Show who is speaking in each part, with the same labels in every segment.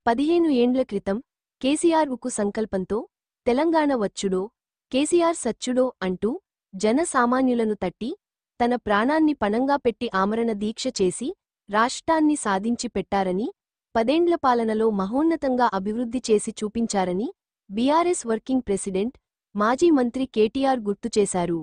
Speaker 1: 15 ఏండ్ల క్రితం కేసీఆర్ ఉక్కు సంకల్పంతో తెలంగాణ వచ్చుడో కేసీఆర్ సచ్చుడో అంటూ జన సామాన్యులను తట్టి తన ప్రాణాన్ని పణంగా పెట్టి ఆమరణ దీక్ష చేసి రాష్ట్రాన్ని సాధించి పెట్టారని 10 ఏండ్ల పాలనలో మహోన్నతంగా అభివృద్ధి చేసి చూపించారని బీఆర్ఎస్ వర్కింగ్ ప్రెసిడెంట్ మాజీ మంత్రి కేటీఆర్ గుర్తుచేశారు.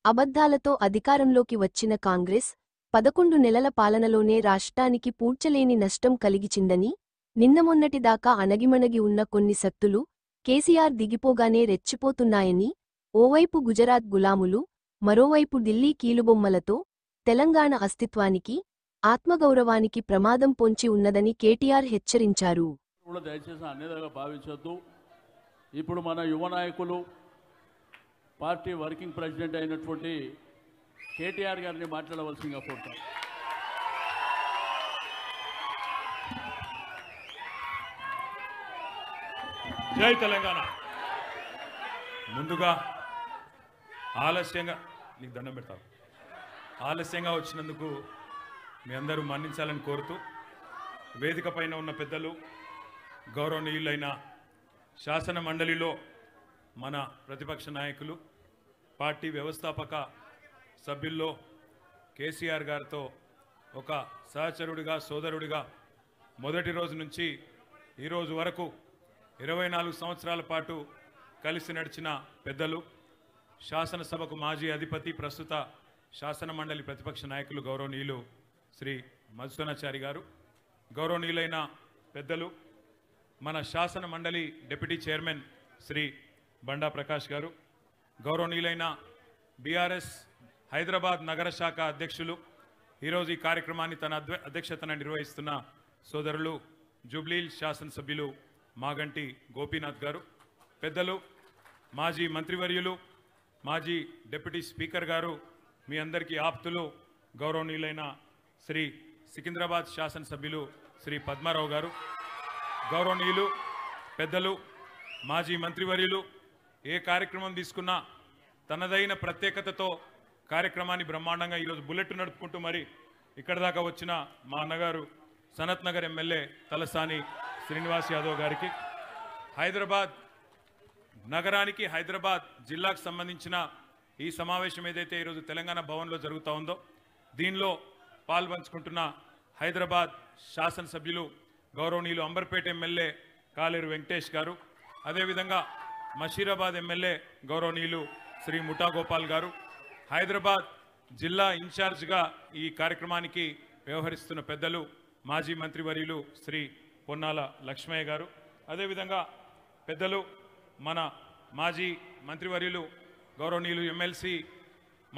Speaker 1: అబద్ధాలతో అధికారంలోకి వచ్చిన కాంగ్రెస్ 11 నెలల పాలనలోనే రాష్ట్రానికి పూడ్చలేని నష్టం కలిగించిందని, నిన్నమొన్నటిదాకా అణగిమణగి ఉన్న కొన్ని శక్తులు కేసీఆర్ దిగిపోగానే రెచ్చిపోతున్నాయని, ఓవైపు గుజరాత్ గులాములు, మరోవైపు ఢిల్లీ కీలుబొమ్మలతో తెలంగాణ అస్తిత్వానికి, ఆత్మగౌరవానికి ప్రమాదం పొంచి ఉన్నదని కేటీఆర్ హెచ్చరించారు.
Speaker 2: ఇప్పుడు మన యువ నాయకులు పార్టీ వర్కింగ్ ప్రెసిడెంట్ అయినటువంటి కేటీఆర్ గారిని మాట్లాడవలసిందిగా కోరుతాం.
Speaker 3: జై తెలంగాణ. ముందుగా ఆలస్యంగా నీకు దండం పెడతాను. ఆలస్యంగా వచ్చినందుకు మీ అందరూ మన్నించాలని కోరుతూ, వేదిక పైన ఉన్న పెద్దలు, గౌరవనీయులైన శాసన మండలిలో మన ప్రతిపక్ష నాయకులు, పార్టీ వ్యవస్థాపక సభ్యుల్లో కేసీఆర్ గారితో ఒక సహచరుడిగా, సోదరుడిగా మొదటి రోజు నుంచి ఈరోజు వరకు 24 సంవత్సరాల పాటు కలిసి నడిచిన పెద్దలు, శాసనసభకు మాజీ అధిపతి, ప్రస్తుత శాసన మండలి ప్రతిపక్ష నాయకులు గౌరవనీయులు శ్రీ మధుసూదనాచారి గారు, గౌరవనీయులైన పెద్దలు మన శాసన మండలి డిప్యూటీ చైర్మన్ శ్రీ బండా ప్రకాష్ గారు, గౌరవనీయులైన బీఆర్ఎస్ హైదరాబాద్ నగర శాఖ అధ్యక్షులు, ఈరోజు ఈ కార్యక్రమాన్ని తన అధ్యక్షతన నిర్వహిస్తున్న సోదరులు జూబ్లీ శాసనసభ్యులు మాగంటి గోపీనాథ్ గారు, పెద్దలు మాజీ మంత్రివర్యులు, మాజీ డిప్యూటీ స్పీకర్ గారు, మీ అందరికీ ఆప్తులు గౌరవనీయులైన శ్రీ సికింద్రాబాద్ శాసనసభ్యులు శ్రీ పద్మారావు గారు, గౌరవనీయులు పెద్దలు మాజీ మంత్రివర్యులు, ఏ కార్యక్రమం తీసుకున్నా తనదైన ప్రత్యేకతతో కార్యక్రమాన్ని బ్రహ్మాండంగా ఈరోజు బుల్లెట్ నడుపుకుంటూ మరి ఇక్కడ దాకా వచ్చిన మా అన్నగారు సనత్ నగర్ ఎమ్మెల్యే తలసాని శ్రీనివాస్ యాదవ్ గారికి, హైదరాబాద్ నగరానికి, హైదరాబాద్ జిల్లాకు సంబంధించిన ఈ సమావేశం ఏదైతే ఈరోజు తెలంగాణ భవన్లో జరుగుతూ ఉందో దీనిలో పాల్పంచుకుంటున్న హైదరాబాద్ శాసనసభ్యులు గౌరవనీయులు అంబర్పేట ఎమ్మెల్యే కాలేరు వెంకటేష్ గారు, అదేవిధంగా మషీరాబాద్ ఎమ్మెల్యే గౌరవనీయులు శ్రీ ముఠా గోపాల్ గారు, హైదరాబాద్ జిల్లా ఇన్ఛార్జ్గా ఈ కార్యక్రమానికి వ్యవహరిస్తున్న పెద్దలు మాజీ మంత్రివర్యులు శ్రీ పొన్నాల లక్ష్మయ్య గారు, అదేవిధంగా పెద్దలు మన మాజీ మంత్రివర్యులు గౌరవనీయులు ఎమ్మెల్సీ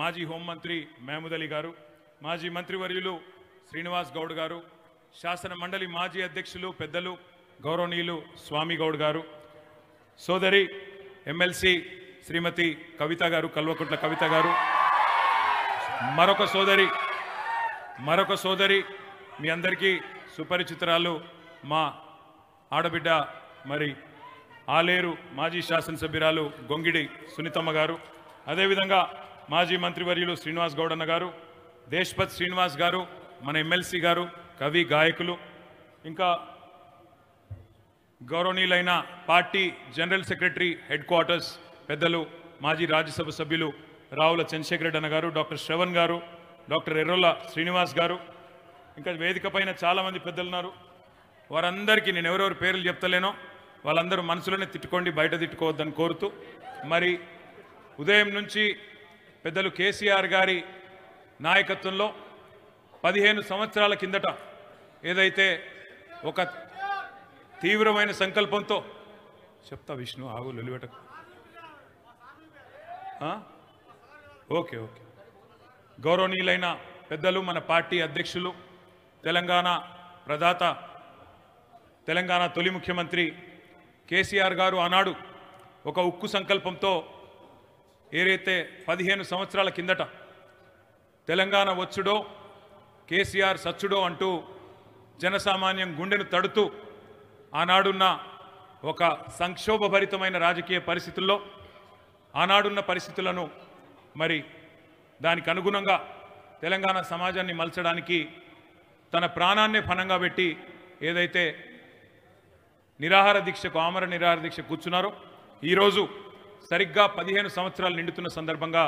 Speaker 3: మాజీ హోంమంత్రి మహమూద్ అలీ గారు, మాజీ మంత్రివర్యులు శ్రీనివాస్ గౌడ్ గారు, శాసన మండలి మాజీ అధ్యక్షులు పెద్దలు గౌరవనీయులు స్వామి గౌడ్ గారు, సోదరి ఎమ్మెల్సీ శ్రీమతి కవిత గారు, కల్వకుంట్ల కవిత గారు, మరొక సోదరి మీ అందరికీ సుపరిచితురాలు మా ఆడబిడ్డ మరి ఆలేరు మాజీ శాసనసభ్యురాలు గొంగిడి సునీతమ్మ గారు, అదేవిధంగా మాజీ మంత్రివర్యులు శ్రీనివాస్ గౌడన్న గారు, దేశ్పత్ శ్రీనివాస్ గారు, మన ఎమ్మెల్సీ గారు, కవి గాయకులు, ఇంకా గౌరవనీయులైన party general secretary head quarters పెద్దలు మాజీ రాజ్యసభ సభ్యులు రావుల చంద్రశేఖర్ రెడ్డి అన్న గారు, డాక్టర్ శ్రవణ్ గారు, డాక్టర్ ఎర్రోల శ్రీనివాస్ గారు, ఇంకా వేదిక పైన చాలామంది పెద్దలు ఉన్నారు. వారందరికీ నేను ఎవరెవరి పేర్లు చెప్తలేనో వాళ్ళందరూ మనసులోనే తిట్టుకోండి, బయట తిట్టుకోవద్దని కోరుతూ, మరి ఉదయం నుంచి పెద్దలు కేసీఆర్ గారి నాయకత్వంలో 15 సంవత్సరాల కిందట ఏదైతే ఒక తీవ్రమైన సంకల్పంతో చెప్తా విష్ణు ఆగు లొలివెటకు ఓకే గౌరవనీయులైన పెద్దలు మన పార్టీ అధ్యక్షులు, తెలంగాణ ప్రదాత, తెలంగాణ తొలి ముఖ్యమంత్రి కేసీఆర్ గారు ఆనాడు ఒక ఉక్కు సంకల్పంతో ఏదైతే 15 సంవత్సరాల కిందట తెలంగాణ వచ్చుడో కేసీఆర్ సచ్చుడో అంటూ జనసామాన్యం గుండెను తడుతూ ఆనాడున్న ఒక సంక్షోభభరితమైన రాజకీయ పరిస్థితుల్లో ఆనాడున్న పరిస్థితులను మరి దానికి అనుగుణంగా తెలంగాణ సమాజాన్ని మలచడానికి తన ప్రాణాన్నే పణంగా పెట్టి ఏదైతే నిరాహార దీక్షకు ఆమర నిరాహార దీక్ష కూర్చున్నారో ఈరోజు సరిగ్గా 15 సంవత్సరాలు నిండుతున్న సందర్భంగా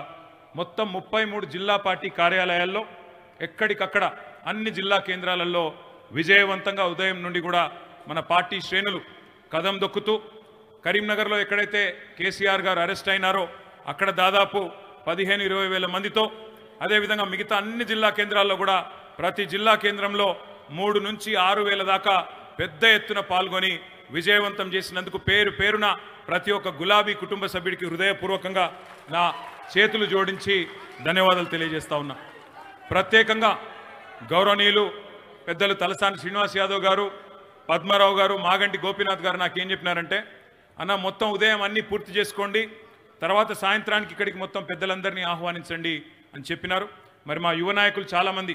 Speaker 3: మొత్తం 33 జిల్లా పార్టీ కార్యాలయాల్లో ఎక్కడికక్కడ అన్ని జిల్లా కేంద్రాలలో విజయవంతంగా ఉదయం నుండి కూడా మన పార్టీ శ్రేణులు కదం దొక్కుతూ కరీంనగర్లో ఎక్కడైతే కేసీఆర్ గారు అరెస్ట్ అయినారో అక్కడ దాదాపు 15-20 వేల మందితో అదేవిధంగా మిగతా అన్ని జిల్లా కేంద్రాల్లో కూడా ప్రతి జిల్లా కేంద్రంలో 3 నుంచి 6 వేల దాకా పెద్ద ఎత్తున పాల్గొని విజయవంతం చేసినందుకు పేరు పేరున ప్రతి ఒక్క గులాబీ కుటుంబ సభ్యుడికి హృదయపూర్వకంగా నా చేతులు జోడించి ధన్యవాదాలు తెలియజేస్తా ఉన్నా. ప్రత్యేకంగా గౌరవనీయులు పెద్దలు తలసాని శ్రీనివాస్ యాదవ్ గారు, పద్మారావు గారు, మాగంటి గోపీనాథ్ గారు నాకేం చెప్పినారంటే, అన్న మొత్తం ఉదయం అన్నీ పూర్తి చేసుకోండి, తర్వాత సాయంత్రానికి ఇక్కడికి మొత్తం పెద్దలందరినీ ఆహ్వానించండి అని చెప్పినారు. మరి మా యువ నాయకులు చాలామంది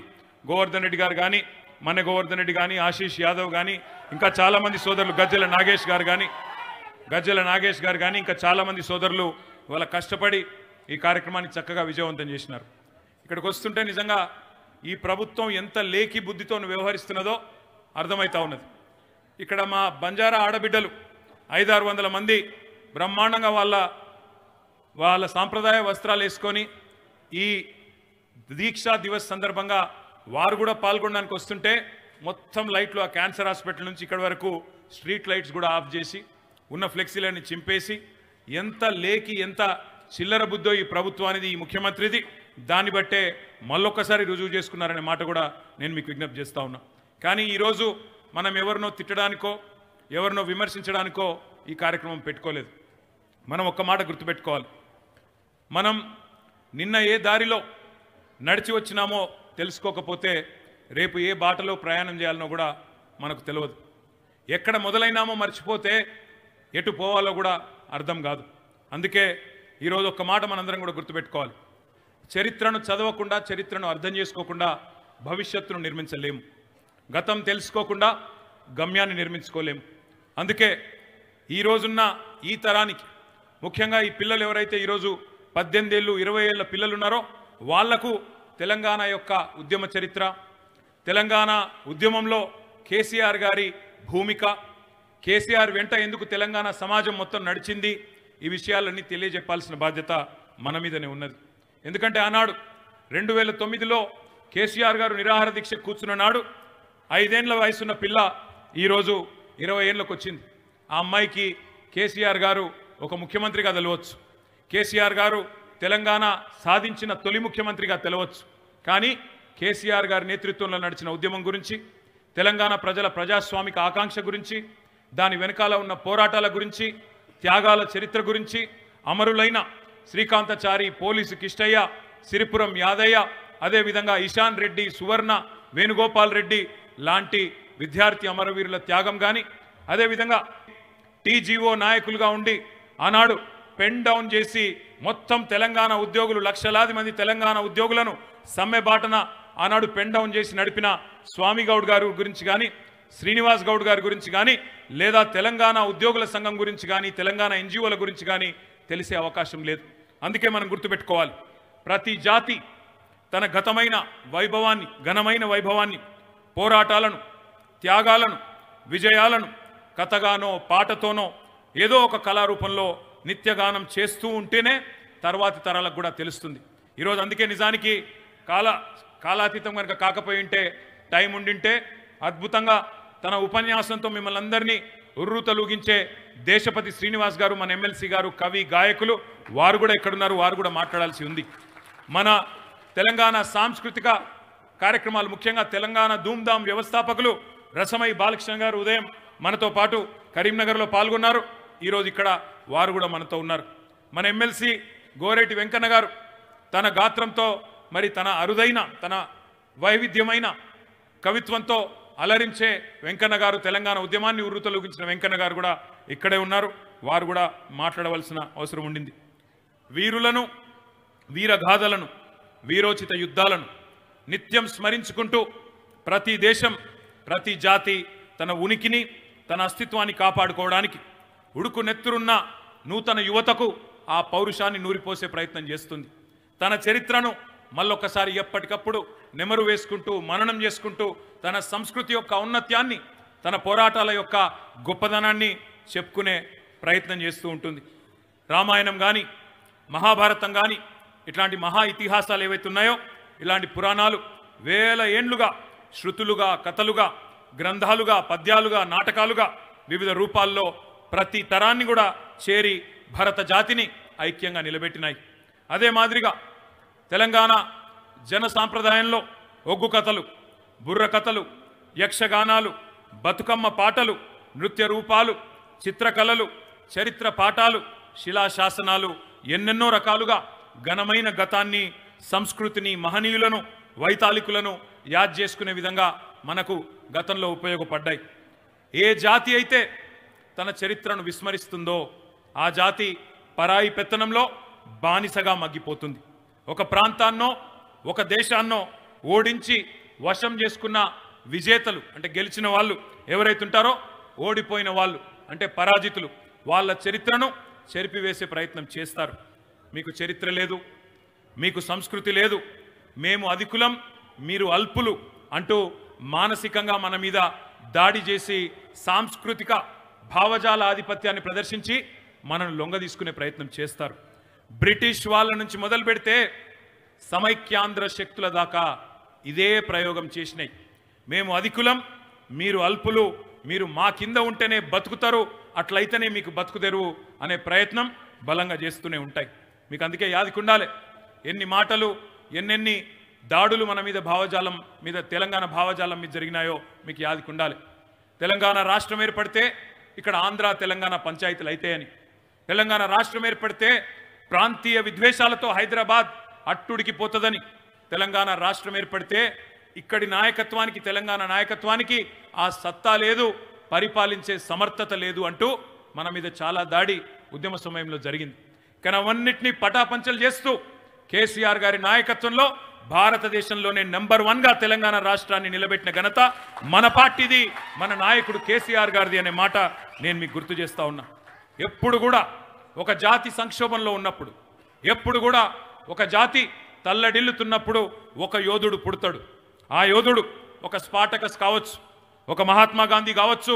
Speaker 3: గోవర్ధన్ రెడ్డి గారు కానీ, మన గోవర్ధన్ రెడ్డి కానీ, ఆశీష్ యాదవ్ కానీ, ఇంకా చాలామంది సోదరులు గజ్జల నాగేష్ గారు కానీ ఇంకా చాలామంది సోదరులు వాళ్ళ కష్టపడి ఈ కార్యక్రమాన్ని చక్కగా విజయవంతం చేసినారు. ఇక్కడికి వస్తుంటే నిజంగా ఈ ప్రభుత్వం ఎంత లేఖి బుద్ధితో వ్యవహరిస్తున్నదో అర్థమవుతా ఉన్నది. ఇక్కడ మా బంజారా ఆడబిడ్డలు 500-600 మంది బ్రహ్మాండంగా వాళ్ళ సాంప్రదాయ వస్త్రాలు వేసుకొని ఈ దీక్షా దివస్ సందర్భంగా వారు కూడా పాల్గొనడానికి వస్తుంటే మొత్తం లైట్లు ఆ క్యాన్సర్ హాస్పిటల్ నుంచి ఇక్కడ వరకు స్ట్రీట్ లైట్స్ కూడా ఆఫ్ చేసి ఉన్న ఫ్లెక్సీలన్నీ చింపేసి ఎంత లేకి ఎంత చిల్లర బుద్ధో ఈ ప్రభుత్వానికి ఈ ముఖ్యమంత్రిది దాన్ని బట్టే మళ్ళొక్కసారి రుజువు చేసుకున్నారనే మాట కూడా నేను మీకు విజ్ఞప్తి చేస్తా ఉన్నా. కానీ ఈరోజు మనం ఎవరినో తిట్టడానికో ఎవరినో విమర్శించడానికో ఈ కార్యక్రమం పెట్టుకోలేదు. మనం ఒక్క మాట గుర్తుపెట్టుకోవాలి, మనం నిన్న ఏ దారిలో నడిచి వచ్చినామో తెలుసుకోకపోతే రేపు ఏ బాటలో ప్రయాణం చేయాలనో కూడా మనకు తెలియదు. ఎక్కడ మొదలైనామో మర్చిపోతే ఎటు పోవాలో కూడా అర్థం కాదు. అందుకే ఈరోజు ఒక్క మాట మనందరం కూడా గుర్తుపెట్టుకోవాలి, చరిత్రను చదవకుండా చరిత్రను అర్థం చేసుకోకుండా భవిష్యత్తును నిర్మించలేము, గతం తెలుసుకోకుండా గమ్యాన్ని నిర్మించుకోలేము. అందుకే ఈరోజున్న ఈ తరానికి ముఖ్యంగా ఈ పిల్లలు ఎవరైతే ఈరోజు 18 ఏళ్ళు 20 ఏళ్ళ పిల్లలు ఉన్నారో వాళ్లకు తెలంగాణ యొక్క ఉద్యమ చరిత్ర, తెలంగాణ ఉద్యమంలో కేసీఆర్ గారి భూమిక, కేసీఆర్ వెంట ఎందుకు తెలంగాణ సమాజం మొత్తం నడిచింది, ఈ విషయాలన్నీ తెలియజెప్పాల్సిన బాధ్యత మన మీదనే ఉన్నది. ఎందుకంటే ఆనాడు 2009లో కేసీఆర్ గారు నిరాహార దీక్ష కూర్చున్న నాడు 5 ఏళ్ల వయసున్న పిల్ల ఈరోజు 20 ఏళ్ళకు వచ్చింది. ఆ అమ్మాయికి కేసీఆర్ గారు ఒక ముఖ్యమంత్రిగా తెలవచ్చు, కేసీఆర్ గారు తెలంగాణ సాధించిన తొలి ముఖ్యమంత్రిగా తెలవచ్చు. కానీ కేసీఆర్ గారి నేతృత్వంలో నడిచిన ఉద్యమం గురించి, తెలంగాణ ప్రజల ప్రజాస్వామిక ఆకాంక్ష గురించి, దాని వెనకాల ఉన్న పోరాటాల గురించి, త్యాగాల చరిత్ర గురించి, అమరులైన శ్రీకాంతచారి, పోలీసు కిష్టయ్య, సిరిపురం యాదయ్య, అదేవిధంగా ఇషాన్ రెడ్డి, సువర్ణ, వేణుగోపాల్ రెడ్డి లాంటి విద్యార్థి అమరవీరుల త్యాగం కానీ, అదేవిధంగా టీజీఓ నాయకులుగా ఉండి ఆనాడు పెన్ డౌన్ చేసి మొత్తం తెలంగాణ ఉద్యోగులు లక్షలాది మంది తెలంగాణ ఉద్యోగులను సమ్మె బాటన ఆనాడు పెన్ డౌన్ చేసి నడిపిన స్వామి గౌడ్ గారి గురించి కానీ, శ్రీనివాస్ గౌడ్ గారి గురించి కానీ, లేదా తెలంగాణ ఉద్యోగుల సంఘం గురించి కానీ, తెలంగాణ ఎన్జిఓల గురించి కానీ తెలిసే అవకాశం లేదు. అందుకే మనం గుర్తుపెట్టుకోవాలి, ప్రతి జాతి తన గతమైన వైభవాన్ని, ఘనమైన వైభవాన్ని, పోరాటాలను, త్యాగాలను, విజయాలను కథగానో పాటతోనో ఏదో ఒక కళారూపంలో నిత్యగానం చేస్తూ ఉంటేనే తర్వాతి తరాలకు కూడా తెలుస్తుంది. ఈరోజు అందుకే నిజానికి కాలాతీతం కనుక కాకపోయి ఉంటే, టైం ఉండింటే అద్భుతంగా తన ఉపన్యాసంతో మిమ్మల్ని అందరినీ ఉర్రూతలూగించే దేశపతి శ్రీనివాస్ గారు, మన ఎమ్మెల్సీ గారు, కవి, గాయకులు, వారు కూడా ఎక్కడున్నారు, వారు కూడా మాట్లాడాల్సి ఉంది. మన తెలంగాణ సాంస్కృతిక కార్యక్రమాలు, ముఖ్యంగా తెలంగాణ ధూమ్ధామ్ వ్యవస్థాపకులు రసమై బాలకృష్ణ గారు ఉదయం మనతో పాటు కరీంనగర్లో పాల్గొన్నారు. ఈరోజు ఇక్కడ వారు కూడా మనతో ఉన్నారు. మన ఎమ్మెల్సీ గోరేటి వెంకన్న గారు తన గాత్రంతో, మరి తన అరుదైన, తన వైవిధ్యమైన కవిత్వంతో అలరించే వెంకన్న గారు, తెలంగాణ ఉద్యమాన్ని ఉర్రూతలూగించిన వెంకన్న గారు కూడా ఇక్కడే ఉన్నారు. వారు కూడా మాట్లాడవలసిన అవసరం ఉండింది. వీరులను, వీరగాథలను, వీరోచిత యుద్ధాలను నిత్యం స్మరించుకుంటూ ప్రతి దేశం, ప్రతి జాతి తన ఉనికిని, తన అస్తిత్వాన్ని కాపాడుకోవడానికి ఉడుకు నెత్తురున్న నూతన యువతకు ఆ పౌరుషాన్ని నూరిపోసే ప్రయత్నం చేస్తుంది. తన చరిత్రను మళ్ళొక్కసారి ఎప్పటికప్పుడు నెమరు వేసుకుంటూ, మననం చేసుకుంటూ, తన సంస్కృతి యొక్క ఔన్నత్యాన్ని తన పోరాటాల యొక్క గొప్పదనాన్ని చెప్పుకునే ప్రయత్నం చేస్తూ ఉంటుంది. రామాయణం కానీ మహాభారతం కానీ ఇట్లాంటి మహా ఇతిహాసాలు ఏవైతే ఉన్నాయో ఇలాంటి పురాణాలు వేల ఏండ్లుగా శృతులుగా, కథలుగా, గ్రంథాలుగా, పద్యాలుగా, నాటకాలుగా వివిధ రూపాల్లో ప్రతి తరాన్ని కూడా చేరి భరత జాతిని ఐక్యంగా నిలబెట్టినాయి. అదే మాదిరిగా తెలంగాణ జన సాంప్రదాయంలో ఒగ్గు కథలు, బుర్ర కథలు, యక్షగానాలు, బతుకమ్మ పాటలు, నృత్య రూపాలు, చిత్రకళలు, చరిత్ర పాఠాలు, శిలాశాసనాలు ఎన్నెన్నో రకాలుగా ఘనమైన గతాన్ని, సంస్కృతిని, మహనీయులను, వైతాళికులను యాద్ చేసుకునే విధంగా మనకు గతంలో ఉపయోగపడ్డాయి. ఏ జాతి అయితే తన చరిత్రను విస్మరిస్తుందో ఆ జాతి పరాయి పెత్తనంలో బానిసగా మగ్గిపోతుంది. ఒక ప్రాంతాన్నో ఒక దేశాన్నో ఓడించి వశం చేసుకున్న విజేతలు అంటే గెలిచిన వాళ్ళు ఎవరైతే ఉంటారో ఓడిపోయిన వాళ్ళు అంటే పరాజితులు వాళ్ళ చరిత్రను చెరిపివేసే ప్రయత్నం చేస్తారు. మీకు చరిత్ర లేదు, మీకు సంస్కృతి లేదు, మేము అధికులం, మీరు అల్పులు అంటూ మానసికంగా మన మీద దాడి చేసి సాంస్కృతిక భావజాల ఆధిపత్యాన్ని ప్రదర్శించి మనను లొంగ తీసుకునే ప్రయత్నం చేస్తారు. బ్రిటిష్ వాళ్ళ నుంచి మొదలు పెడితే సమైక్యాంధ్ర శక్తుల దాకా ఇదే ప్రయోగం చేసినాయి. మేము అధికులం, మీరు అల్పులు, మీరు మా కింద ఉంటేనే బతుకుతారు, అట్లయితేనే మీకు బతుకు తెరువు అనే ప్రయత్నం బలంగా చేస్తూనే ఉంటాయి. మీకు అందుకే యాదికుండాలి, ఎన్ని మాటలు ఎన్నెన్ని దాడులు మన మీద భావజాలం మీద తెలంగాణ భావజాలం మీద జరిగినాయో మీకు యాదికుండాలి. తెలంగాణ రాష్ట్రం ఏర్పడితే ఇక్కడ ఆంధ్ర తెలంగాణ పంచాయతీలు అయితాయని, తెలంగాణ రాష్ట్రం ఏర్పడితే ప్రాంతీయ విద్వేషాలతో హైదరాబాద్ అట్టుడికి పోతుందని, తెలంగాణ రాష్ట్రం ఏర్పడితే ఇక్కడి నాయకత్వానికి తెలంగాణ నాయకత్వానికి ఆ సత్తా లేదు, పరిపాలించే సమర్థత లేదు అంటూ మన మీద చాలా దాడి ఉద్యమ సమయంలో జరిగింది. కానీ అవన్నిటినీ పటాపంచలు చేస్తూ కేసీఆర్ గారి నాయకత్వంలో భారతదేశంలోనే నెంబర్ 1గా తెలంగాణ రాష్ట్రాన్ని నిలబెట్టిన ఘనత మన పార్టీది, మన నాయకుడు కేసీఆర్ గారిది అనే మాట నేను మీకు గుర్తు చేస్తా ఉన్నా. ఎప్పుడు కూడా ఒక జాతి సంక్షోభంలో ఉన్నప్పుడు, ఎప్పుడు కూడా ఒక జాతి తల్లడిల్లుతున్నప్పుడు ఒక యోధుడు పుడతాడు. ఆ యోధుడు ఒక స్పాటకస్ కావచ్చు, ఒక మహాత్మా గాంధీ కావచ్చు,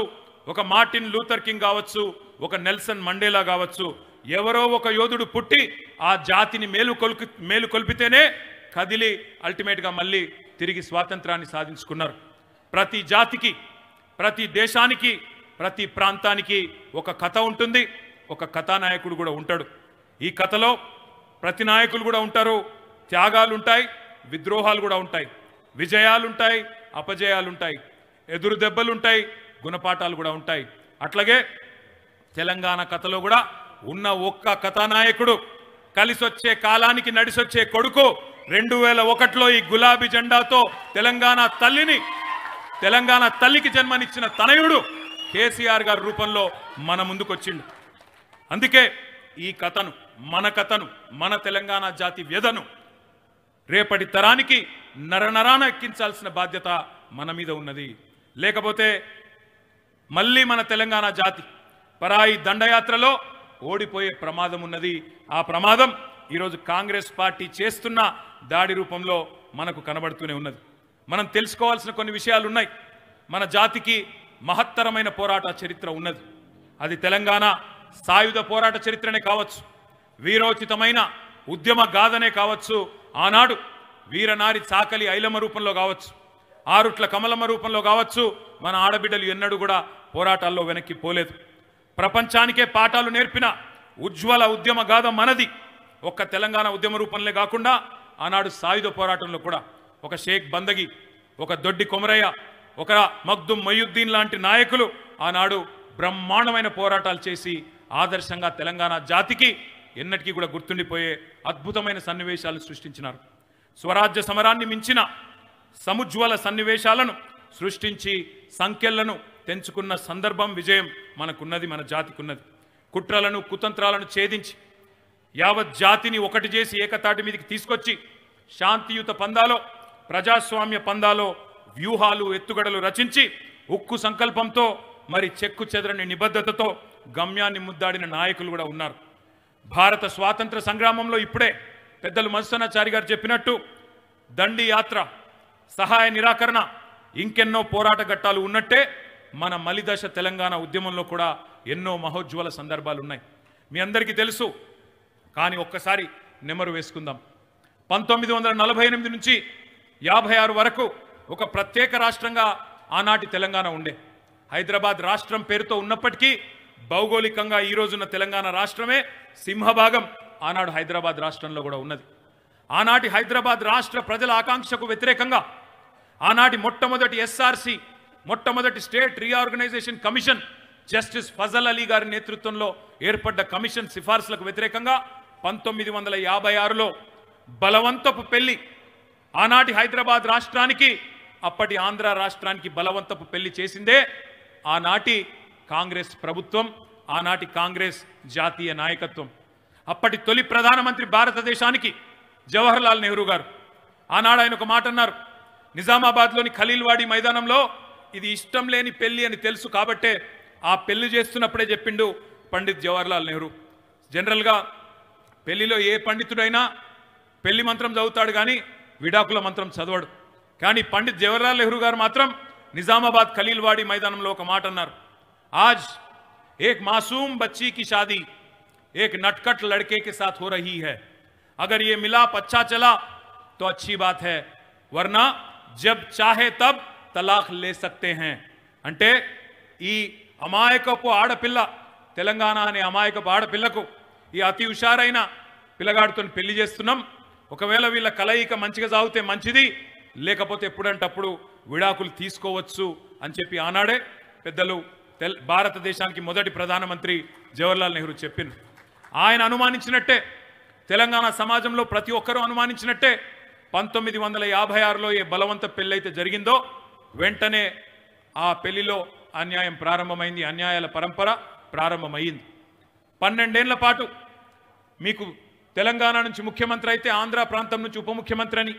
Speaker 3: ఒక మార్టిన్ లూథర్ కింగ్ కావచ్చు, ఒక నెల్సన్ మండేలా కావచ్చు. ఎవరో ఒక యోధుడు పుట్టి ఆ జాతిని మేలుకొల్పితేనే కదిలి అల్టిమేట్గా మళ్ళీ తిరిగి స్వాతంత్రాన్ని సాధించుకున్నారు. ప్రతి జాతికి, ప్రతి దేశానికి, ప్రతి ప్రాంతానికి ఒక కథ ఉంటుంది, ఒక కథానాయకుడు కూడా ఉంటాడు. ఈ కథలో ప్రతి నాయకులు కూడా ఉంటారు, త్యాగాలు ఉంటాయి, విద్రోహాలు కూడా ఉంటాయి, విజయాలుంటాయి, అపజయాలుంటాయి, ఎదురు దెబ్బలుంటాయి, గుణపాఠాలు కూడా ఉంటాయి. అట్లాగే తెలంగాణ కథలో కూడా ఉన్న ఒక్క కథానాయకుడు, కలిసొచ్చే కాలానికి నడిసొచ్చే కొడుకు, 2001లో ఈ గులాబీ జెండాతో తెలంగాణ తల్లికి జన్మనిచ్చిన తనయుడు కేసీఆర్ గారి రూపంలో మన ముందుకొచ్చిండు. అందుకే ఈ కథను, మన తెలంగాణ జాతి వ్యధను రేపటి తరానికి నరనరాన ఎక్కించాల్సిన బాధ్యత మన మీద ఉన్నది. లేకపోతే మళ్ళీ మన తెలంగాణ జాతి పరాయి దండయాత్రలో ఓడిపోయే ప్రమాదం ఉన్నది. ఆ ప్రమాదం ఈరోజు కాంగ్రెస్ పార్టీ చేస్తున్న దాడి రూపంలో మనకు కనబడుతూనే ఉన్నది. మనం తెలుసుకోవాల్సిన కొన్ని విషయాలు ఉన్నాయి. మన జాతికి మహత్తరమైన పోరాట చరిత్ర ఉన్నది. అది తెలంగాణ సాయుధ పోరాట చరిత్రనే కావచ్చు, వీరోచితమైన ఉద్యమ గాథనే కావచ్చు, ఆనాడు వీరనారి చాకలి ఐలమ్మ రూపంలో కావచ్చు, ఆరుట్ల కమలమ్మ రూపంలో కావచ్చు. మన ఆడబిడ్డలు ఎన్నడూ కూడా పోరాటాల్లో వెనక్కి పోలేదు. ప్రపంచానికే పాఠాలు నేర్పిన ఉజ్వల ఉద్యమ గాథ మనది. ఒక్క తెలంగాణ ఉద్యమ రూపంలో కాకుండా ఆనాడు సాయుధ పోరాటంలో కూడా ఒక షేక్ బందగి, ఒక దొడ్డి కొమరయ్య, ఒక మగ్దుమ్ మొయ్యుద్దీన్ లాంటి నాయకులు ఆనాడు బ్రహ్మాండమైన పోరాటాలు చేసి ఆదర్శంగా తెలంగాణ జాతికి ఎన్నటికీ కూడా గుర్తుండిపోయే అద్భుతమైన సన్నివేశాలు సృష్టించినారు. స్వరాజ్య సమరాన్ని మించిన సముజ్వల సన్నివేశాలను సృష్టించి సంఖ్యలను తెంచుకున్న సందర్భం, విజయం మనకున్నది, మన జాతికున్నది. కుట్రలను కుతంత్రాలను ఛేదించి యావత్ జాతిని ఒకటి చేసి ఏకతాటి మీదకి తీసుకొచ్చి శాంతియుత పందాలో, ప్రజాస్వామ్య పందాలో వ్యూహాలు ఎత్తుగడలు రచించి ఉక్కు సంకల్పంతో, మరి చెక్కు చెదరని నిబద్ధతతో గమ్యాన్ని ముద్దాడిన నాయకులు కూడా ఉన్నారు. భారత స్వాతంత్ర సంగ్రామంలో ఇప్పుడే పెద్దలు మధుసూదనాచారి గారు చెప్పినట్టు దండి యాత్ర, సహాయ నిరాకరణ, ఇంకెన్నో పోరాట ఘట్టాలు ఉన్నట్టే మన మలిదశ తెలంగాణ ఉద్యమంలో కూడా ఎన్నో మహోజ్వల సందర్భాలు ఉన్నాయి. మీ అందరికీ తెలుసు. కానీ ఒక్కసారి నెమరు వేసుకుందాం. 1948 నుంచి 56 వరకు ఒక ప్రత్యేక రాష్ట్రంగా ఆనాటి తెలంగాణ ఉండే. హైదరాబాద్ రాష్ట్రం పేరుతో ఉన్నప్పటికీ భౌగోళికంగా ఈ రోజున్న తెలంగాణ రాష్ట్రమే సింహభాగం ఆనాడు హైదరాబాద్ రాష్ట్రంలో కూడా ఉన్నది. ఆనాటి హైదరాబాద్ రాష్ట్ర ప్రజల ఆకాంక్షకు వ్యతిరేకంగా ఆనాటి మొట్టమొదటి ఎస్ఆర్సి, మొట్టమొదటి state reorganisation commission justice Fazal Ali గారి నేతృత్వంలో ఏర్పడ్డ కమిషన్ సిఫార్సులకు వ్యతిరేకంగా 1956లో బలవంతపు పెళ్లి, ఆనాటి హైదరాబాద్ రాష్ట్రానికి అప్పటి ఆంధ్ర రాష్ట్రానికి బలవంతపు పెళ్లి చేసిందే ఆనాటి కాంగ్రెస్ ప్రభుత్వం, ఆనాటి కాంగ్రెస్ జాతీయ నాయకత్వం. అప్పటి తొలి ప్రధానమంత్రి భారతదేశానికి జవహర్లాల్ నెహ్రూ గారు. ఆనాడు ఆయన ఒక మాట అన్నారు, నిజామాబాద్లోని ఖలీల్వాడి మైదానంలో ఇది ఇష్టం లేని పెళ్లి అని తెలుసు కాబట్టే ఆ పెళ్లి చేస్తున్నప్పుడే చెప్పిండు పండిత్ జవహర్లాల్ నెహ్రూ. జనరల్గా పెళ్లిలో ఏ పండితుడైనా పెళ్లి మంత్రం చదువుతాడు కానీ విడాకుల మంత్రం చదవడు. కానీ పండిత్ జవహర్లాల్ నెహ్రూ గారు మాత్రం నిజామాబాద్ ఖలీల్వాడి మైదానంలో ఒక మాట అన్నారు, आज एक मासूम बच्ची की शादी एक नटखट लड़के के साथ हो रही है. अगर ये मिलाप अच्छा चला तो अच्छी बात है, वरना जब चाहे तब तलाक ले सकते हैं. అంటే ఈ అమాయకపు ఆడపిల్ల, తెలంగాణ అనే అమాయకపు ఆడపిల్లకు ఈ అతి హుషారైన పిల్లగాడితో పెళ్లి చేస్తున్నాం. ఒకవేళ వీళ్ళ కలయిక మంచిగా సాగితే మంచిది, లేకపోతే ఎప్పుడంటప్పుడు విడాకులు తీసుకోవచ్చు అని చెప్పి ఆనాడే పెద్దలు భారతదేశానికి మొదటి ప్రధానమంత్రి జవహర్లాల్ నెహ్రూ చెప్పింది. ఆయన అనుమానించినట్టే, తెలంగాణ సమాజంలో ప్రతి ఒక్కరూ అనుమానించినట్టే 1956లో ఏ బలవంత పెళ్ళైతే జరిగిందో వెంటనే ఆ పెళ్లిలో అన్యాయం ప్రారంభమైంది, అన్యాయాల పరంపర ప్రారంభమైంది. 12 ఏళ్ల పాటు మీకు తెలంగాణ నుంచి ముఖ్యమంత్రి అయితే ఆంధ్ర ప్రాంతం నుంచి ఉప ముఖ్యమంత్రి అని,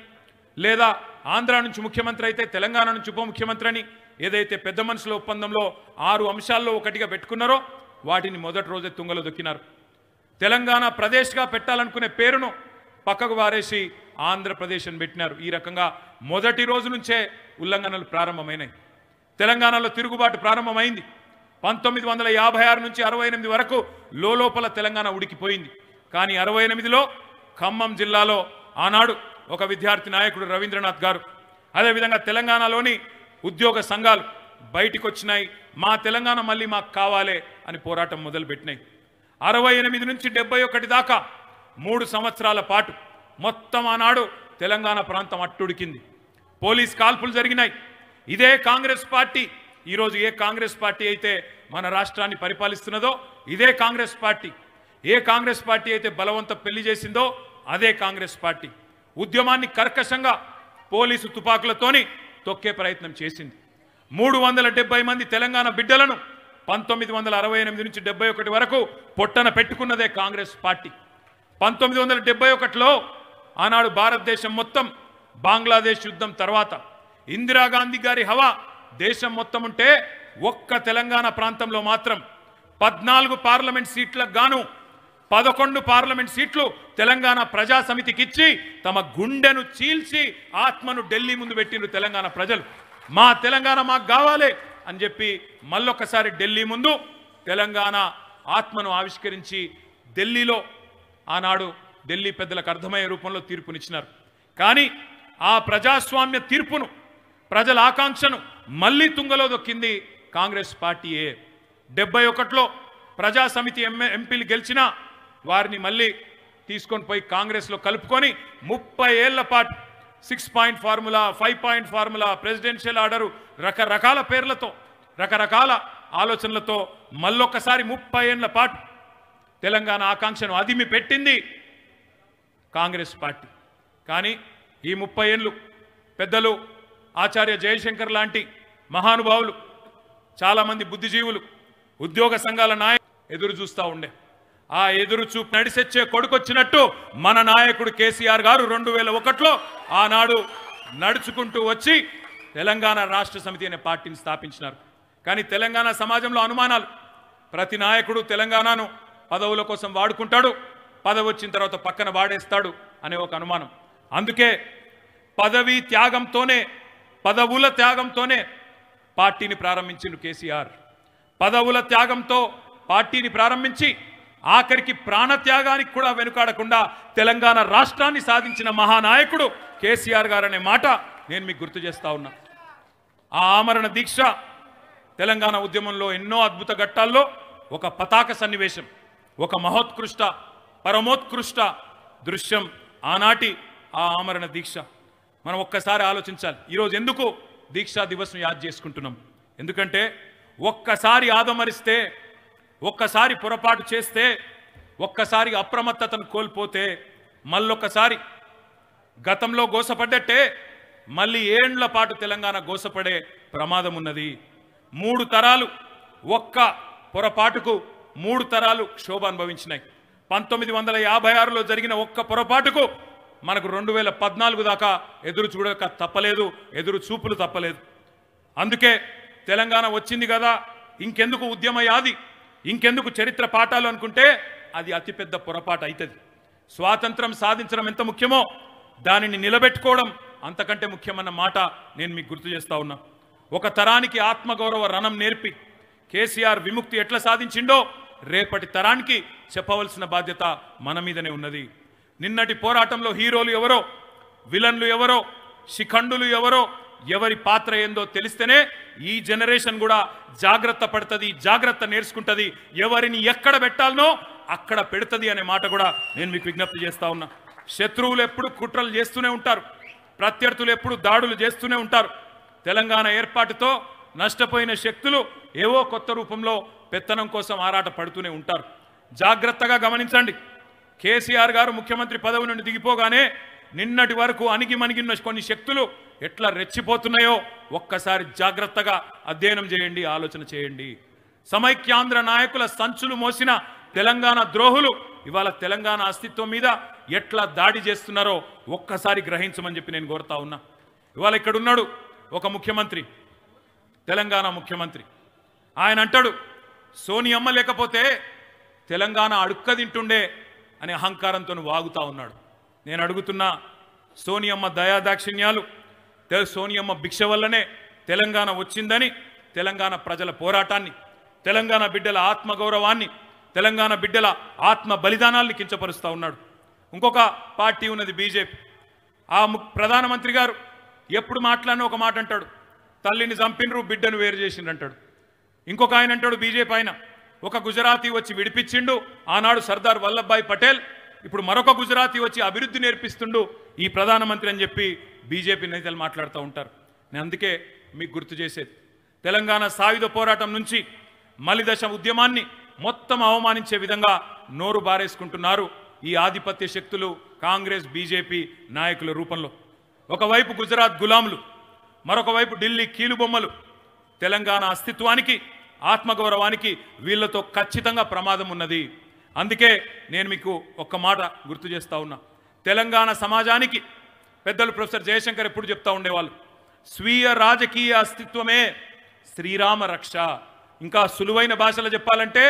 Speaker 3: లేదా ఆంధ్ర నుంచి ముఖ్యమంత్రి అయితే తెలంగాణ నుంచి ఉప ముఖ్యమంత్రి అని ఏదైతే పెద్ద మనుషుల ఒప్పందంలో 6 అంశాల్లో ఒకటిగా పెట్టుకున్నారో వాటిని మొదటి రోజే తుంగలో దొక్కినారు. తెలంగాణ ప్రదేశ్గా పెట్టాలనుకునే పేరును పక్కకు వారేసి ఆంధ్రప్రదేశ్ అని పెట్టినారు. ఈ రకంగా మొదటి రోజు నుంచే ఉల్లంఘనలు ప్రారంభమైనాయి. తెలంగాణలో తిరుగుబాటు ప్రారంభమైంది. 1956 నుంచి 68 వరకు లోపల తెలంగాణ ఉడికిపోయింది. కానీ 68లో ఖమ్మం జిల్లాలో ఆనాడు ఒక విద్యార్థి నాయకుడు రవీంద్రనాథ్ గారు, అదేవిధంగా తెలంగాణలోని ఉద్యోగ సంఘాలు బయటికి వచ్చినాయి. మా తెలంగాణ మళ్ళీ మాకు కావాలే అని పోరాటం మొదలుపెట్టినాయి. 68 నుంచి 71 దాకా 3 సంవత్సరాల పాటు మొత్తం ఆనాడు తెలంగాణ ప్రాంతం అట్టుడికింది. పోలీస్ కాల్పులు జరిగినాయి. ఇదే కాంగ్రెస్ పార్టీ, ఈరోజు ఏ కాంగ్రెస్ పార్టీ అయితే మన రాష్ట్రాన్ని పరిపాలిస్తున్నదో ఇదే కాంగ్రెస్ పార్టీ. ఏ కాంగ్రెస్ పార్టీ అయితే బలవంత పెళ్లి చేసిందో అదే కాంగ్రెస్ పార్టీ ఉద్యమాన్ని కర్కశంగా పోలీసు తుపాకులతోని తొక్కే ప్రయత్నం చేసింది. 370 మంది తెలంగాణ బిడ్డలను 1968 నుంచి 71 వరకు పొట్టన పెట్టుకున్నదే కాంగ్రెస్ పార్టీ. 1971లో ఆనాడు భారతదేశం మొత్తం బంగ్లాదేశ్ యుద్ధం తర్వాత ఇందిరాగాంధీ గారి హవా దేశం మొత్తం ఉంటే ఒక్క తెలంగాణ ప్రాంతంలో మాత్రం 14 పార్లమెంట్ సీట్లకు గాను 11 పార్లమెంట్ సీట్లు తెలంగాణ ప్రజా సమితికి ఇచ్చి తమ గుండెను చీల్చి ఆత్మను ఢిల్లీ ముందు పెట్టిన తెలంగాణ ప్రజలు. మా తెలంగాణ మాకు కావాలి అని చెప్పి మళ్ళొక్కసారి ఢిల్లీ ముందు తెలంగాణ ఆత్మను ఆవిష్కరించి ఢిల్లీలో ఆనాడు ఢిల్లీ పెద్దలకు అర్థమయ్యే రూపంలో తీర్పునిచ్చినారు. కానీ ఆ ప్రజాస్వామ్య తీర్పును, ప్రజల ఆకాంక్షను మళ్ళీ తుంగలో దొక్కింది కాంగ్రెస్ పార్టీయే. 71లో ప్రజా సమితి ఎంపీలు గెలిచినా వారిని మళ్ళీ తీసుకొని పోయి కాంగ్రెస్లో కలుపుకొని 30 ఏళ్ల పాటు 6 point formula, 5 point formula, presidential order, రకరకాల పేర్లతో, రకరకాల ఆలోచనలతో మళ్ళొక్కసారి 30 ఏళ్ల పాటు తెలంగాణ ఆకాంక్షను అదిమి పెట్టింది కాంగ్రెస్ పార్టీ. కానీ ఈ 30 ఏళ్ళు పెద్దలు ఆచార్య జయశంకర్ లాంటి మహానుభావులు, చాలామంది బుద్ధిజీవులు, ఉద్యోగ సంఘాల నాయకులు ఎదురు చూస్తూ ఉండే. ఆ ఎదురు చూపు నడిసెచ్చే కొడుకొచ్చినట్టు మన నాయకుడు కేసీఆర్ గారు 2001లో ఆనాడు నడుచుకుంటూ వచ్చి తెలంగాణ రాష్ట్ర సమితి అనే పార్టీని స్థాపించినారు. కానీ తెలంగాణ సమాజంలో అనుమానాలు. ప్రతి నాయకుడు తెలంగాణను పదవుల కోసం వాడుకుంటాడు, పదవి వచ్చిన తర్వాత పక్కన వాడేస్తాడు అనే ఒక అనుమానం. అందుకే పదవి త్యాగంతోనే, పదవుల త్యాగంతోనే పార్టీని ప్రారంభించిండు కేసీఆర్. పదవుల త్యాగంతో పార్టీని ప్రారంభించి ఆఖరికి ప్రాణత్యాగానికి కూడా వెనుకాడకుండా తెలంగాణ రాష్ట్రాన్ని సాధించిన మహానాయకుడు కేసీఆర్ గారు అనే మాట నేను మీకు గుర్తు చేస్తా ఉన్నా. ఆ ఆమరణ దీక్ష తెలంగాణ ఉద్యమంలో ఎన్నో అద్భుత ఘట్టాల్లో ఒక పతాక సన్నివేశం, ఒక మహోత్కృష్ట పరమోత్కృష్ట దృశ్యం ఆనాటి ఆ ఆమరణ దీక్ష. మనం ఒక్కసారి ఆలోచించాలి. ఈరోజు ఎందుకు దీక్షా దివస్ను యాద్ చేసుకుంటున్నాం? ఎందుకంటే ఒక్కసారి ఆదమరిస్తే, ఒక్కసారి పొరపాటు చేస్తే, ఒక్కసారి అప్రమత్తతను కోల్పోతే మళ్ళొక్కసారి గతంలో గోసపడ్డట్టే మళ్ళీ ఏండ్ల పాటు తెలంగాణ గోసపడే ప్రమాదం ఉన్నది. 3 తరాలు ఒక్క పొరపాటుకు 3 తరాలు క్షోభ అనుభవించినాయి. 1956లో జరిగిన ఒక్క పొరపాటుకు మనకు 2014 దాకా ఎదురు చూడక తప్పలేదు, ఎదురు చూపులు తప్పలేదు. అందుకే తెలంగాణ వచ్చింది కదా, ఇంకెందుకు ఉద్యమ యాది, ఇంకెందుకు చరిత్ర పాఠాలు అనుకుంటే అది అతిపెద్ద పొరపాటు అవుతుంది. స్వాతంత్రం సాధించడం ఎంత ముఖ్యమో దానిని నిలబెట్టుకోవడం అంతకంటే ముఖ్యమన్న మాట నేను మీకు గుర్తు చేస్తా ఉన్నా. ఒక తరానికి ఆత్మగౌరవ రణం నేర్పి కేసీఆర్ విముక్తి ఎట్లా సాధించిండో రేపటి తరానికి చెప్పవలసిన బాధ్యత మన మీదనే ఉన్నది. నిన్నటి పోరాటంలో హీరోలు ఎవరో, విలన్లు ఎవరో, శిఖండులు ఎవరో, ఎవరి పాత్ర ఏందో తెలిస్తేనే ఈ జనరేషన్ కూడా జాగ్రత్త పడుతుంది, జాగ్రత్త నేర్చుకుంటుంది, ఎవరిని ఎక్కడ పెట్టాలనో అక్కడ పెడుతుంది అనే మాట కూడా నేను మీకు విజ్ఞప్తి చేస్తా ఉన్నా. శత్రువులు ఎప్పుడు కుట్రలు చేస్తూనే ఉంటారు, ప్రత్యర్థులు ఎప్పుడు దాడులు చేస్తూనే ఉంటారు. తెలంగాణ ఏర్పాటుతో నష్టపోయిన శక్తులు ఏవో కొత్త రూపంలో పెత్తనం కోసం ఆరాట పడుతూనే ఉంటారు. జాగ్రత్తగా గమనించండి. కేసీఆర్ గారు ముఖ్యమంత్రి పదవి నుండి దిగిపోగానే నిన్నటి వరకు అణిగిమణిగిన కొన్ని శక్తులు ఎట్లా రెచ్చిపోతున్నాయో ఒక్కసారి జాగ్రత్తగా అధ్యయనం చేయండి, ఆలోచన చేయండి. సమైక్యాంధ్ర నాయకుల సంచులు మోసిన తెలంగాణ ద్రోహులు ఇవాళ తెలంగాణ అస్తిత్వం మీద ఎట్లా దాడి చేస్తున్నారో ఒక్కసారి గ్రహించమని చెప్పి నేను కోరుతా ఉన్నా. ఇవాళ ఇక్కడ ఉన్నాడు ఒక ముఖ్యమంత్రి, తెలంగాణ ముఖ్యమంత్రి. ఆయన అంటాడు సోనియమ్మ లేకపోతే తెలంగాణ అడుక్క తింటుండే అనే అహంకారంతో వాగుతా ఉన్నాడు. నేను అడుగుతున్నా, సోనియమ్మ దయాదాక్షిణ్యాలు, సోనియమ్మ భిక్ష వల్లనే తెలంగాణ వచ్చిందని తెలంగాణ ప్రజల పోరాటాన్ని, తెలంగాణ బిడ్డల ఆత్మగౌరవాన్ని, తెలంగాణ బిడ్డల ఆత్మ బలిదానాల్ని కించపరుస్తూ ఉన్నాడు. ఇంకొక పార్టీ ఉన్నది బీజేపీ. ఆ ప్రధానమంత్రి గారు ఎప్పుడు మాట్లాడినా ఒక మాట అంటాడు, తల్లిని చంపినరు బిడ్డను వేరు చేసిండ్రు అంటాడు. ఇంకొక ఆయన అంటాడు బీజేపీ ఆయన, ఒక గుజరాతీ వచ్చి విడిపించిండు ఆనాడు సర్దార్ వల్లభాయ్ పటేల్, ఇప్పుడు మరొక గుజరాతీ వచ్చి అభివృద్ధి నేర్పిస్తుండు ఈ ప్రధానమంత్రి అని చెప్పి బీజేపీ నేతలు మాట్లాడుతూ ఉంటారు. నేను అందుకే మీకు గుర్తు చేసేది, తెలంగాణ సాయుధ పోరాటం నుంచి మలిదశ ఉద్యమాన్ని మొత్తం అవమానించే విధంగా నోరు బారేసుకుంటున్నారు ఈ ఆధిపత్య శక్తులు, కాంగ్రెస్ బీజేపీ నాయకుల రూపంలో. ఒకవైపు గుజరాత్ గులాములు, మరొక వైపు ఢిల్లీ కీలుబొమ్మలు. తెలంగాణ అస్తిత్వానికి, ఆత్మగౌరవానికి వీళ్లతో ఖచ్చితంగా ప్రమాదం ఉన్నది. అందుకే నేను మీకు ఒక్క మాట గుర్తు చేస్తా ఉన్నా. తెలంగాణ సమాజానికి పెద్దలు ప్రొఫెసర్ జయశంకర్ ఎప్పుడు చెప్తా ఉండేవాళ్ళు, స్వీయ రాజకీయ అస్తిత్వమే శ్రీరామ రక్ష. ఇంకా సులువైన భాషలో చెప్పాలంటే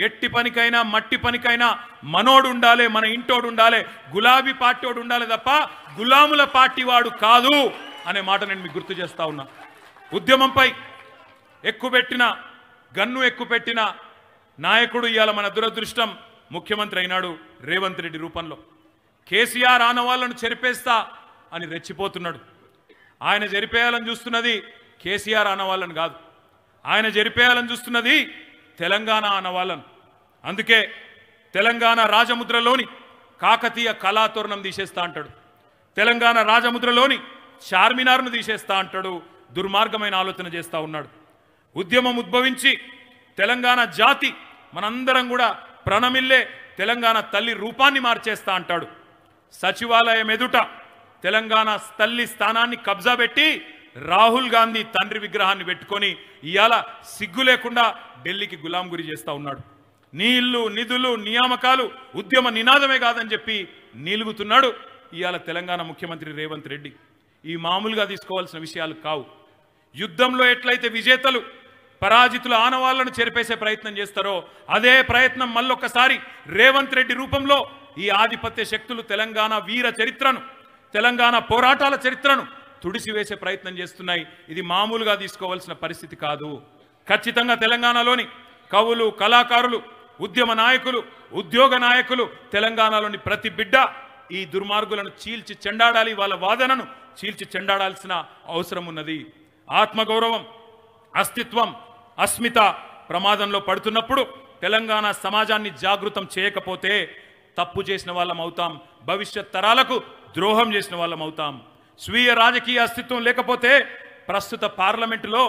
Speaker 3: ఎట్టి పనికైనా మట్టి పనికైనా మనోడు ఉండాలి, మన ఇంటోడు ఉండాలి, గులాబీ పార్టీవాడు ఉండాలి తప్ప గులాముల పార్టీ వాడు కాదు అనే మాట నేను మీకు గుర్తు చేస్తా ఉన్నా. ఉద్యమంపై ఎక్కుపెట్టిన గన్ను ఎక్కుపెట్టిన నాయకుడు ఇవాళ మన దురదృష్టం ముఖ్యమంత్రి అయినాడు రేవంత్ రెడ్డి రూపంలో. కేసీఆర్ ఆనవాళ్లను చెరిపేస్తా అని రెచ్చిపోతున్నాడు. ఆయన జరిపేయాలని చూస్తున్నది కేసీఆర్ ఆనవాళ్లను కాదు, ఆయన జరిపేయాలని చూస్తున్నది తెలంగాణ ఆనవాళ్లను. అందుకే తెలంగాణ రాజముద్రలోని కాకతీయ కళాతోరణం తీసేస్తా అంటాడు, తెలంగాణ రాజముద్రలోని చార్మినార్ను తీసేస్తా అంటాడు. దుర్మార్గమైన ఆలోచన చేస్తూ ఉన్నాడు. ఉద్యమం ఉద్భవించి తెలంగాణ జాతి మనందరం కూడా ప్రణమిల్లే తెలంగాణ తల్లి రూపాన్ని మార్చేస్తా అంటాడు. సచివాలయం ఎదుట తెలంగాణ తల్లి స్థానాన్ని కబ్జా పెట్టి రాహుల్ గాంధీ తండ్రి విగ్రహాన్ని పెట్టుకొని ఇవాళ సిగ్గు లేకుండా ఢిల్లీకి గులాం గురి చేస్తూ ఉన్నాడు. నీళ్లు, నిధులు, నియామకాలు ఉద్యమ నినాదమే కాదని చెప్పి నిలుగుతున్నాడు ఇవాళ తెలంగాణ ముఖ్యమంత్రి రేవంత్ రెడ్డి. ఈ మామూలుగా తీసుకోవాల్సిన విషయాలు కావు. యుద్ధంలో ఎట్లయితే విజేతలు పరాజితుల ఆనవాళ్లను చెరిపేసే ప్రయత్నం చేస్తారో అదే ప్రయత్నం మళ్ళొక్కసారి రేవంత్ రెడ్డి రూపంలో ఈ ఆధిపత్య శక్తులు తెలంగాణ వీర చరిత్రను, తెలంగాణ పోరాటాల చరిత్రను తుడిసివేసే ప్రయత్నం చేస్తున్నాయి. ఇది మామూలుగా తీసుకోవాల్సిన పరిస్థితి కాదు. ఖచ్చితంగా తెలంగాణలోని కవులు, కళాకారులు, ఉద్యమ నాయకులు, ఉద్యోగ నాయకులు, తెలంగాణలోని ప్రతి బిడ్డ ఈ దుర్మార్గులను చీల్చి చెండాడాలి. వాళ్ళ వాదనను చీల్చి చెండాడాల్సిన అవసరం ఉన్నది. ఆత్మగౌరవం, అస్తిత్వం, అస్మిత ప్రమాదంలో పడుతున్నప్పుడు తెలంగాణ సమాజాన్ని జాగృతం చేయకపోతే తప్పు చేసిన వాళ్ళం అవుతాం, భవిష్యత్ తరాలకు ద్రోహం చేసిన వాళ్ళం అవుతాం. స్వీయ రాజకీయ అస్తిత్వం లేకపోతే ప్రస్తుత పార్లమెంటులో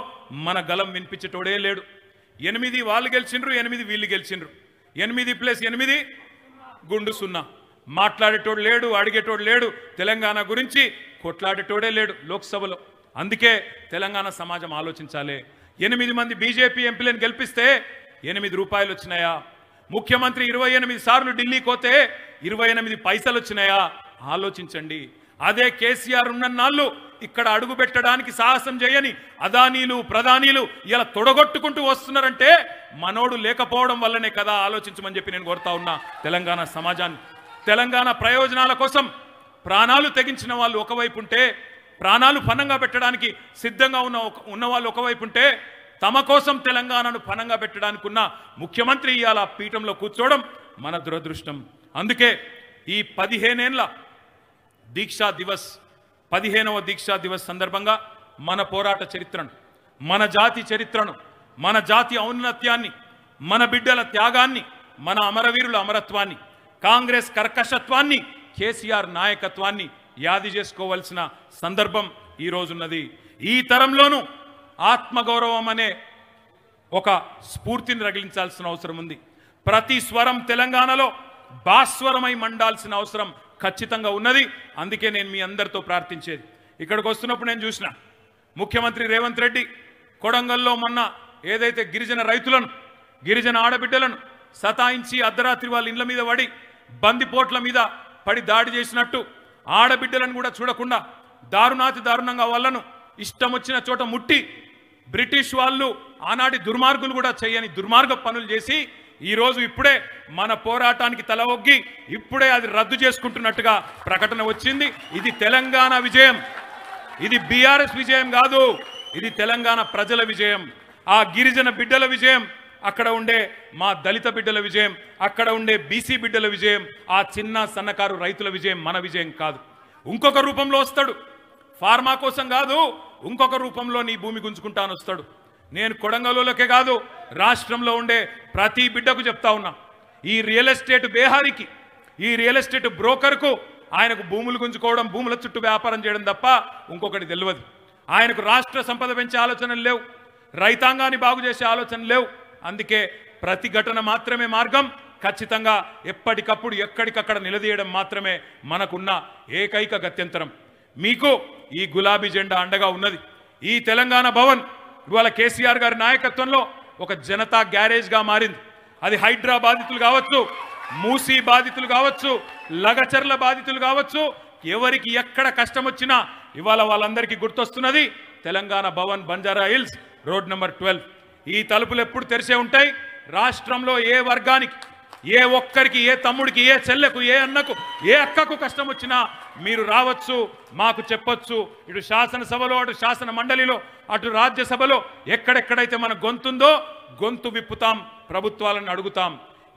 Speaker 3: మన గలం వినిపించేటోడే లేడు. 8 వాళ్ళు గెలిచిండ్రు, 8 వీళ్ళు గెలిచిండ్రు. 8+8 గుండు 0. మాట్లాడేటోడు లేడు, అడిగేటోడు లేడు, తెలంగాణ గురించి కొట్లాడేటోడే లేడు లోక్సభలో. అందుకే తెలంగాణ సమాజం ఆలోచించాలి. 8 మంది బీజేపీ ఎంపీలను గెలిపిస్తే 8 రూపాయలు వచ్చినాయా? ముఖ్యమంత్రి 28 సార్లు ఢిల్లీకి పోతే 28 పైసలు వచ్చినాయా? ఆలోచించండి. అదే కేసీఆర్ ఉన్నన్నాళ్ళు ఇక్కడ అడుగు పెట్టడానికి సాహసం చేయని అదానీలు, ప్రధానీలు ఇలా తొడగొట్టుకుంటూ వస్తున్నారంటే మనోడు లేకపోవడం వల్లనే కదా. ఆలోచించమని చెప్పి నేను కోరుతా ఉన్నా తెలంగాణ సమాజాన్ని. తెలంగాణ ప్రయోజనాల కోసం ప్రాణాలు తెగించిన వాళ్ళు ఒకవైపు ఉంటే, ప్రాణాలు పణంగా పెట్టడానికి సిద్ధంగా ఉన్న వాళ్ళు ఒకవైపు ఉంటే, తమ కోసం తెలంగాణను పణంగా పెట్టడానికి ఉన్న ముఖ్యమంత్రి ఇవాళ పీఠంలో కూర్చోవడం మన దురదృష్టం. అందుకే ఈ 15 ఏళ్ల దీక్షా దివస్, 15వ దీక్షా దివస్ సందర్భంగా మన పోరాట చరిత్రను, మన జాతి చరిత్రను, మన జాతి ఔన్నత్యాన్ని, మన బిడ్డల త్యాగాన్ని, మన అమరవీరుల అమరత్వాన్ని, కాంగ్రెస్ కర్కశత్వాన్ని, కేసీఆర్ నాయకత్వాన్ని యాది చేసుకోవాల్సిన సందర్భం ఈ రోజున్నది. ఈ తరంలోనూ ఆత్మగౌరవం అనే ఒక స్ఫూర్తిని రగిలించాల్సిన అవసరం ఉంది. ప్రతి స్వరం తెలంగాణలో భాస్వరమై మండాల్సిన అవసరం ఖచ్చితంగా ఉన్నది. అందుకే నేను మీ అందరితో ప్రార్థించేది, ఇక్కడికి వస్తున్నప్పుడు నేను చూసిన ముఖ్యమంత్రి రేవంత్ రెడ్డి కొడంగల్లో మొన్న ఏదైతే గిరిజన రైతులను, గిరిజన ఆడబిడ్డలను సతాయించి అర్ధరాత్రి వాళ్ళ ఇళ్ల మీద పడి బందిపోట్ల మీద పడి దాడి చేసినట్టు ఆడబిడ్డలను కూడా చూడకుండా దారుణాతి దారుణంగా వాళ్ళను ఇష్టం వచ్చిన చోట ముట్టి, బ్రిటిష్ వాళ్ళు ఆనాటి దుర్మార్గులు కూడా చేయని దుర్మార్గ పనులు చేసి ఈరోజు ఇప్పుడే మన పోరాటానికి తల ఒగ్గి ఇప్పుడే అది రద్దు చేసుకుంటున్నట్టుగా ప్రకటన వచ్చింది. ఇది తెలంగాణ విజయం, ఇది బీఆర్ఎస్ విజయం కాదు, ఇది తెలంగాణ ప్రజల విజయం, ఆ గిరిజన బిడ్డల విజయం, అక్కడ ఉండే మా దళిత బిడ్డల విజయం, అక్కడ ఉండే బీసీ బిడ్డల విజయం, ఆ చిన్న సన్నకారు రైతుల విజయం, మన విజయం కాదు. ఇంకొక రూపంలో వస్తాడు, ఫార్మా కోసం కాదు, ఇంకొక రూపంలో నీ భూమి గుంజుకుంటాను వస్తాడు. నేను కొడంగల్లోకే కాదు రాష్ట్రంలో ఉండే ప్రతి బిడ్డకు చెప్తా ఉన్నా, ఈ రియల్ ఎస్టేట్ బేహారికి, ఈ రియల్ ఎస్టేట్ బ్రోకర్కు ఆయనకు భూములు గుంజుకోవడం, భూముల చుట్టూ వ్యాపారం చేయడం తప్ప ఇంకొకటి తెలియదు. ఆయనకు రాష్ట్ర సంపద పెంచే ఆలోచనలు లేవు, రైతాంగాన్ని బాగు చేసే ఆలోచనలు లేవు. అందుకే ప్రతిఘటన మాత్రమే మార్గం. ఖచ్చితంగా ఎప్పటికప్పుడు ఎక్కడికక్కడ నిలదీయడం మాత్రమే మనకున్న ఏకైక గత్యంతరం. మీకు ఈ గులాబీ జెండా అండగా ఉన్నది. ఈ తెలంగాణ భవన్ ఇవాళ కేసీఆర్ గారి నాయకత్వంలో ఒక జనతా గ్యారేజ్గా మారింది. అది హైడ్రా బాధితులు కావచ్చు, మూసీ బాధితులు కావచ్చు, లగచర్ల బాధితులు కావచ్చు, ఎవరికి ఎక్కడ కష్టం వచ్చినా ఇవాళ వాళ్ళందరికీ గుర్తొస్తున్నది Telangana Bhavan, Banjara Hills, road number 12. ఈ తలుపులు ఎప్పుడు తెరిచే ఉంటాయి. రాష్ట్రంలో ఏ వర్గానికి, ఏ ఒక్కరికి, ఏ తమ్ముడికి, ఏ చెల్లెకు, ఏ అన్నకు, ఏ అక్కకు కష్టం వచ్చినా మీరు రావచ్చు, మాకు చెప్పొచ్చు. ఇటు శాసనసభలో, అటు శాసన మండలిలో, అటు రాజ్యసభలో ఎక్కడెక్కడైతే మన గొంతుందో గొంతు విప్పుతాం, ప్రభుత్వాలను అడుగుతాం.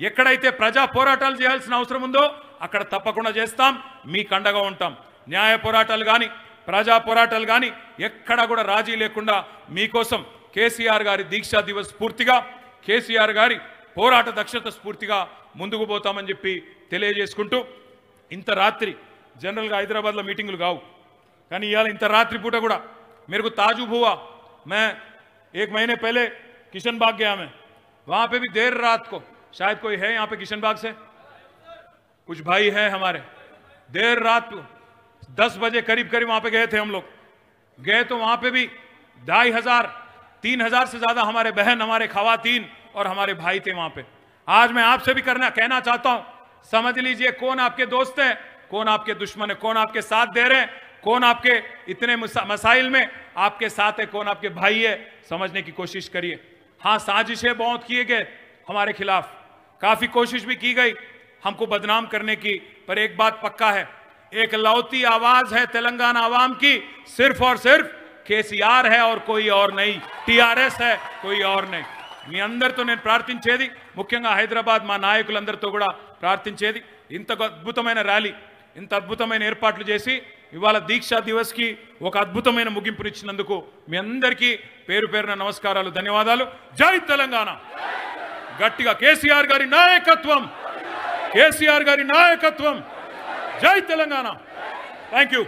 Speaker 3: ఎక్కడైతే ప్రజా పోరాటాలు చేయాల్సిన అవసరం ఉందో అక్కడ తప్పకుండా చేస్తాం, మీకు అండగా ఉంటాం. న్యాయ పోరాటాలు కానీ, ప్రజా పోరాటాలు కానీ ఎక్కడ కూడా రాజీ లేకుండా మీకోసం కేసీఆర్ గారి దీక్షా దివస్ స్ఫూర్తిగా, కేసీఆర్ గారి పోరాట దక్షత స్ఫూర్తిగా ముందుకు పోతామని చెప్పి తెలియజేసుకుంటూ, ఇంత రాత్రి జనరల్గా హైదరాబాద్లో మీటింగులు కావు, కానీ ఇవాళ ఇంత రాత్రి పూట కూడా मेरे को ताजुब हुआ. मैं 1 महीने पहले किशन बाग गया, मैं वहाँ पे भी देर रात को, शायद कोई है यहाँ पे किशन बाग से, कुछ भाई हैं हमारे, देर रात को 10 बजे करीब करीब वहाँ पे गए थे हम लोग. गए तो वहाँ पे भी 2500 3000 से ज़्यादा हमारे बहन, हमारे खवातीन और हमारे भाई थे वहाँ पे. आज मैं आपसे भी कहना चाहता हूँ, समझ लीजिए कौन आपके दोस्त है, कौन आपके दुश्मन है, कौन आपके साथ दे रहे हैं, कौन आपके इतने मसाइल में आपके साथ है, कौन आपके भाई है, समझने की कोशिश करिए. हाँ, साजिशें बहुत किए गए हमारे खिलाफ, काफी कोशिश भी की गई हमको बदनाम करने की, पर एक बात पक्का है, एक लौती आवाज है तेलंगाना आवाम की, सिर्फ और सिर्फ केसीआर है और कोई और नहीं, टीआरएस है कोई और नहीं. మీ అందరితో నేను ప్రార్థించేది, ముఖ్యంగా హైదరాబాద్ మా నాయకులందరితో కూడా ప్రార్థించేది, ఇంత అద్భుతమైన ర్యాలీ, ఇంత అద్భుతమైన ఏర్పాట్లు చేసి ఇవాళ దీక్షా దివస్కి ఒక అద్భుతమైన ముగింపునిచ్చినందుకు మీ అందరికీ పేరు పేరున నమస్కారాలు, ధన్యవాదాలు. జై తెలంగాణ. గట్టిగా కేసీఆర్ గారి నాయకత్వం, కేసీఆర్ గారి నాయకత్వం. జై తెలంగాణ. Thank you.